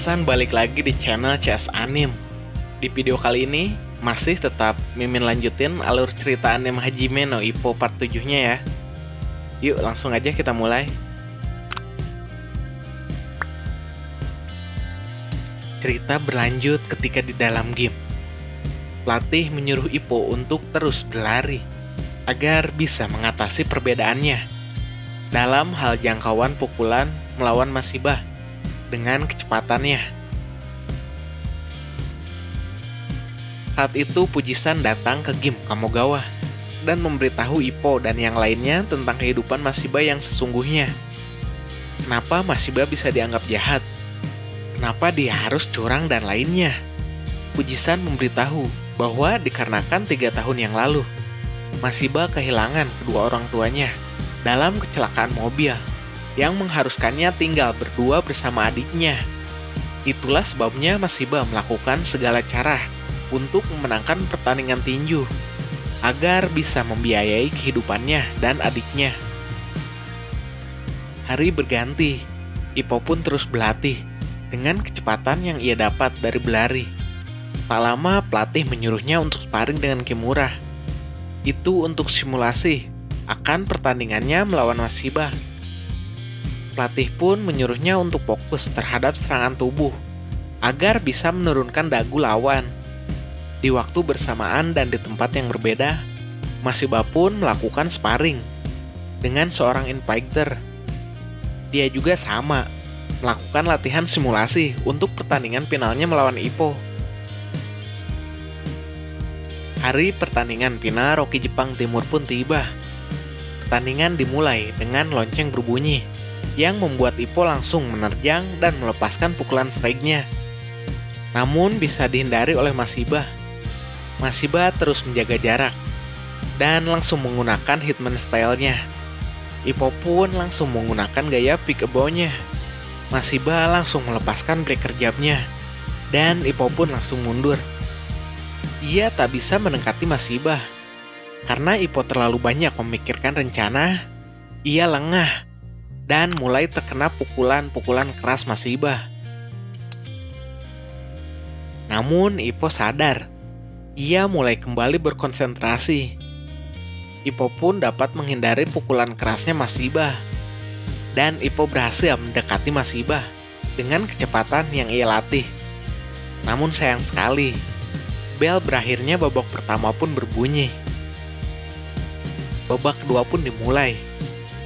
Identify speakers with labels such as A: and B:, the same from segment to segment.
A: Hasan balik lagi di channel CS Anim. Di video kali ini, masih tetap Mimin lanjutin alur cerita anime Hajime no Ippo part 7-nya ya. Yuk langsung aja kita mulai. Cerita berlanjut ketika di dalam game. Pelatih menyuruh Ippo untuk terus berlari, agar bisa mengatasi perbedaannya dalam hal jangkauan pukulan melawan Masibah dengan kecepatannya. Saat itu Fujisan datang ke Gym Kamogawa dan memberitahu Ippo dan yang lainnya tentang kehidupan Masibah yang sesungguhnya. Kenapa Masibah bisa dianggap jahat? Kenapa dia harus curang dan lainnya? Fujisan memberitahu bahwa dikarenakan 3 tahun yang lalu, Masibah kehilangan kedua orang tuanya dalam kecelakaan mobil yang mengharuskannya tinggal berdua bersama adiknya. Itulah sebabnya Masibah melakukan segala cara untuk memenangkan pertandingan tinju agar bisa membiayai kehidupannya dan adiknya. Hari berganti, Ippo pun terus berlatih dengan kecepatan yang ia dapat dari berlari. Tak lama pelatih menyuruhnya untuk sparring dengan Kimura. Itu untuk simulasi akan pertandingannya melawan Masibah. Pelatih pun menyuruhnya untuk fokus terhadap serangan tubuh agar bisa menurunkan dagu lawan. Di waktu bersamaan dan di tempat yang berbeda, Masibah pun melakukan sparring dengan seorang infighter. Dia juga sama melakukan latihan simulasi untuk pertandingan finalnya melawan Ippo. Hari pertandingan final Rocky Jepang Timur pun tiba. Pertandingan dimulai dengan lonceng berbunyi yang membuat Ippo langsung menerjang dan melepaskan pukulan strike-nya. Namun bisa dihindari oleh Masibah. Masibah terus menjaga jarak dan langsung menggunakan hitman style-nya. Ippo pun langsung menggunakan gaya peek-a-bow-nya. Masibah langsung melepaskan breaker jab-nya dan Ippo pun langsung mundur. Ia tak bisa mendekati Masibah karena Ippo terlalu banyak memikirkan rencana. Ia lengah dan mulai terkena pukulan-pukulan keras Masibah. Namun Ippo sadar. Ia mulai kembali berkonsentrasi. Ippo pun dapat menghindari pukulan kerasnya Masibah. Dan Ippo berhasil mendekati Masibah dengan kecepatan yang ia latih. Namun sayang sekali, bel berakhirnya babak pertama pun berbunyi. Babak kedua pun dimulai.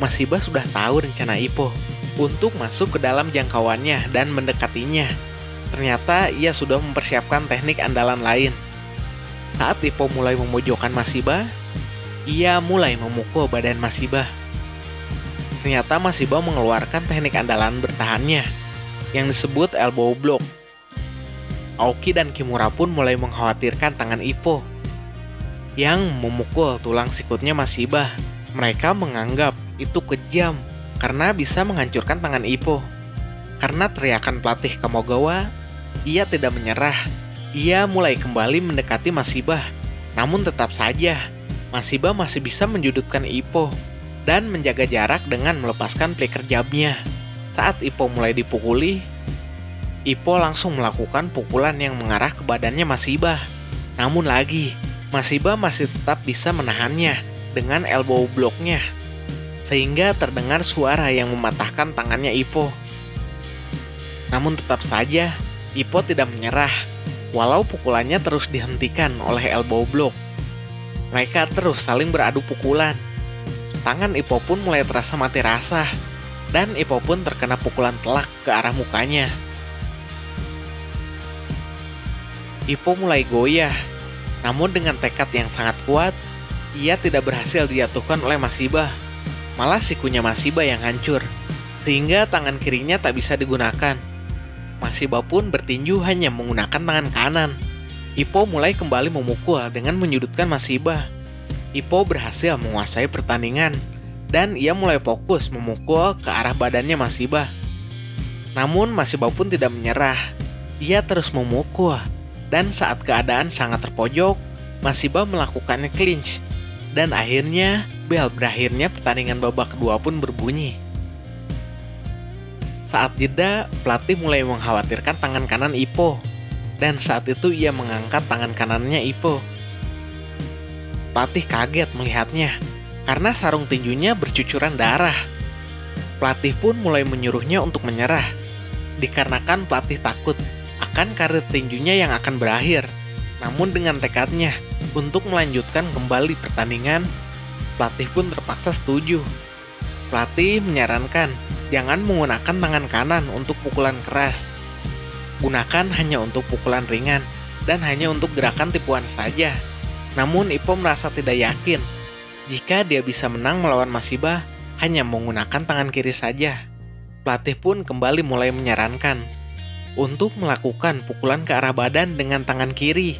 A: Masibah sudah tahu rencana Ippo untuk masuk ke dalam jangkauannya dan mendekatinya. Ternyata ia sudah mempersiapkan teknik andalan lain. Saat Ippo mulai memojokkan Masibah, ia mulai memukul badan Masibah. Ternyata Masibah mengeluarkan teknik andalan bertahannya yang disebut elbow block. Aoki dan Kimura pun mulai mengkhawatirkan tangan Ippo yang memukul tulang sikutnya Masibah. Mereka menganggap itu kejam karena bisa menghancurkan tangan Ippo. Karena teriakan pelatih Kamogawa, ia tidak menyerah. Ia mulai kembali mendekati Masibah. Namun tetap saja, Masibah masih bisa menjudutkan Ippo dan menjaga jarak dengan melepaskan breaker jab-nya. Saat Ippo mulai dipukuli, Ippo langsung melakukan pukulan yang mengarah ke badannya Masibah. Namun lagi, Masibah masih tetap bisa menahannya dengan elbow block-nya, sehingga terdengar suara yang mematahkan tangannya Ippo. Namun tetap saja, Ippo tidak menyerah, walau pukulannya terus dihentikan oleh elbow block. Mereka terus saling beradu pukulan. Tangan Ippo pun mulai terasa mati rasa, dan Ippo pun terkena pukulan telak ke arah mukanya. Ippo mulai goyah, namun dengan tekad yang sangat kuat, ia tidak berhasil dijatuhkan oleh Masibah. Malah sikunya Masibah yang hancur, sehingga tangan kirinya tak bisa digunakan. Masibah pun bertinju hanya menggunakan tangan kanan. Ippo mulai kembali memukul dengan menyudutkan Masibah. Ippo berhasil menguasai pertandingan, dan ia mulai fokus memukul ke arah badannya Masibah. Namun Masibah pun tidak menyerah. Ia terus memukul, dan saat keadaan sangat terpojok, Masibah melakukannya clinch. Dan akhirnya, bel berakhirnya pertandingan babak kedua pun berbunyi. Saat jeda, pelatih mulai mengkhawatirkan tangan kanan Ippo. Dan saat itu ia mengangkat tangan kanannya Ippo. Pelatih kaget melihatnya, karena sarung tinjunya bercucuran darah. Pelatih pun mulai menyuruhnya untuk menyerah, dikarenakan pelatih takut akan karir tinjunya yang akan berakhir. Namun dengan tekadnya untuk melanjutkan kembali pertandingan, pelatih pun terpaksa setuju. Pelatih menyarankan jangan menggunakan tangan kanan untuk pukulan keras. Gunakan hanya untuk pukulan ringan dan hanya untuk gerakan tipuan saja. Namun Ippo merasa tidak yakin jika dia bisa menang melawan Masiba hanya menggunakan tangan kiri saja. Pelatih pun kembali mulai menyarankan untuk melakukan pukulan ke arah badan dengan tangan kiri,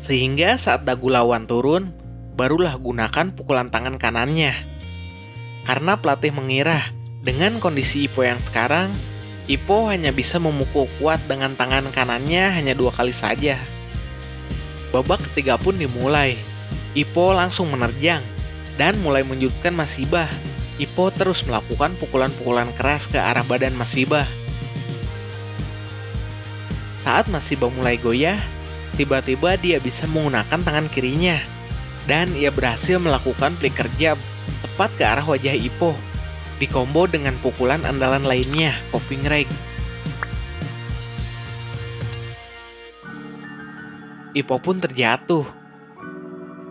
A: sehingga saat dagu lawan turun, barulah gunakan pukulan tangan kanannya. Karena pelatih mengira dengan kondisi Ippo yang sekarang, Ippo hanya bisa memukul kuat dengan tangan kanannya hanya 2 kali saja. Babak ketiga pun dimulai. Ippo langsung menerjang dan mulai menjutkan Masiba. Ippo terus melakukan pukulan-pukulan keras ke arah badan Masiba. Saat Masiba mulai goyah, tiba-tiba dia bisa menggunakan tangan kirinya. Dan ia berhasil melakukan flicker jab tepat ke arah wajah Ippo, dikombo dengan pukulan andalan lainnya, popping rag. Ippo pun terjatuh.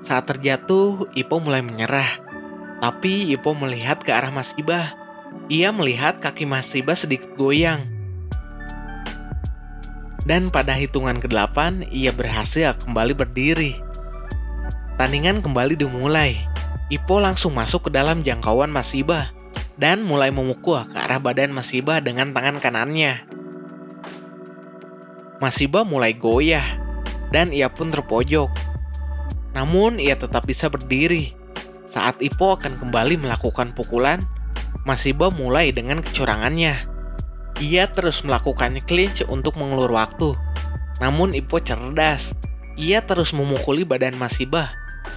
A: Saat terjatuh, Ippo mulai menyerah. Tapi Ippo melihat ke arah Masiba. Ia melihat kaki Masiba sedikit goyang. Dan pada hitungan ke-8, ia berhasil kembali berdiri. Tandingan kembali dimulai. Ippo langsung masuk ke dalam jangkauan Masiba dan mulai memukul ke arah badan Masiba dengan tangan kanannya. Masiba mulai goyah dan ia pun terpojok. Namun ia tetap bisa berdiri. Saat Ippo akan kembali melakukan pukulan, Masiba mulai dengan kecurangannya. Ia terus melakukannya clinch untuk mengulur waktu. Namun Ippo cerdas. Ia terus memukuli badan Masiba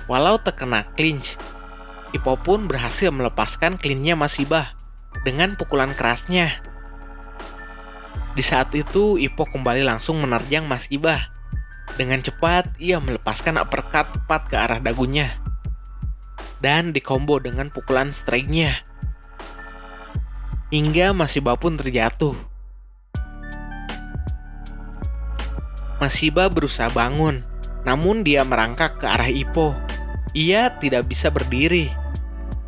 A: walau terkena clinch. Ippo pun berhasil melepaskan clinch-nya Masiba dengan pukulan kerasnya. Di saat itu, Ippo kembali langsung menerjang Masiba. Dengan cepat, ia melepaskan uppercut tepat ke arah dagunya. Dan dikombo dengan pukulan strike-nya. Hingga Masiba pun terjatuh. Masiba berusaha bangun, namun dia merangkak ke arah Ippo. Ia tidak bisa berdiri,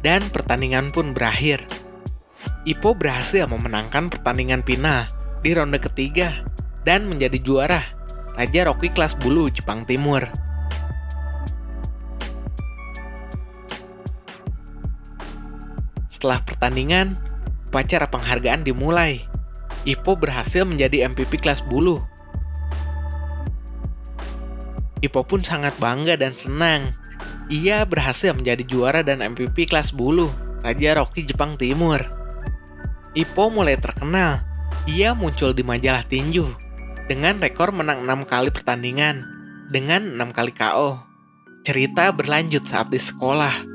A: dan pertandingan pun berakhir. Ippo berhasil memenangkan pertandingan final di ronde ketiga dan menjadi juara Raja Rocky kelas bulu Jepang Timur. Setelah pertandingan, upacara penghargaan dimulai. Ippo berhasil menjadi MVP kelas bulu. Ippo pun sangat bangga dan senang. Ia berhasil menjadi juara dan MVP kelas bulu Raja Rocky Jepang Timur. Ippo mulai terkenal. Ia muncul di majalah tinju dengan rekor menang 6 kali pertandingan dengan 6 kali KO. Cerita berlanjut saat di sekolah.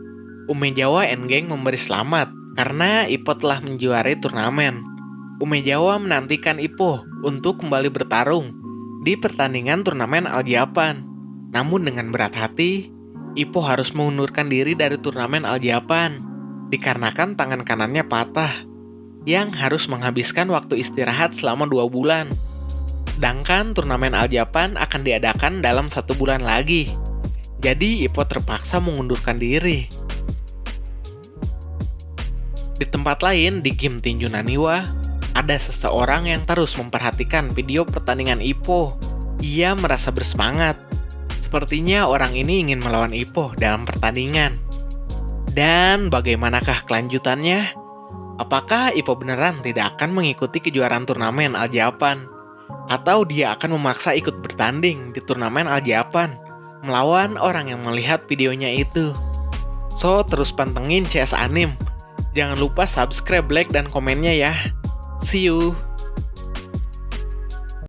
A: Umezawa Geng memberi selamat karena Ippo telah menjuarai turnamen. Umezawa menantikan Ippo untuk kembali bertarung di pertandingan turnamen All Japan. Namun dengan berat hati, Ippo harus mengundurkan diri dari turnamen All Japan dikarenakan tangan kanannya patah yang harus menghabiskan waktu istirahat selama 2 bulan. Sedangkan turnamen All Japan akan diadakan dalam 1 bulan lagi. Jadi Ippo terpaksa mengundurkan diri. Di tempat lain di game tinju Naniwa, ada seseorang yang terus memperhatikan video pertandingan Ippo. Ia merasa bersemangat. Sepertinya orang ini ingin melawan Ippo dalam pertandingan. Dan bagaimanakah kelanjutannya? Apakah Ippo beneran tidak akan mengikuti kejuaraan turnamen All Japan? Atau dia akan memaksa ikut bertanding di turnamen All Japan melawan orang yang melihat videonya itu? So, terus pantengin CS Anim. Jangan lupa subscribe, like, dan komennya ya. See you!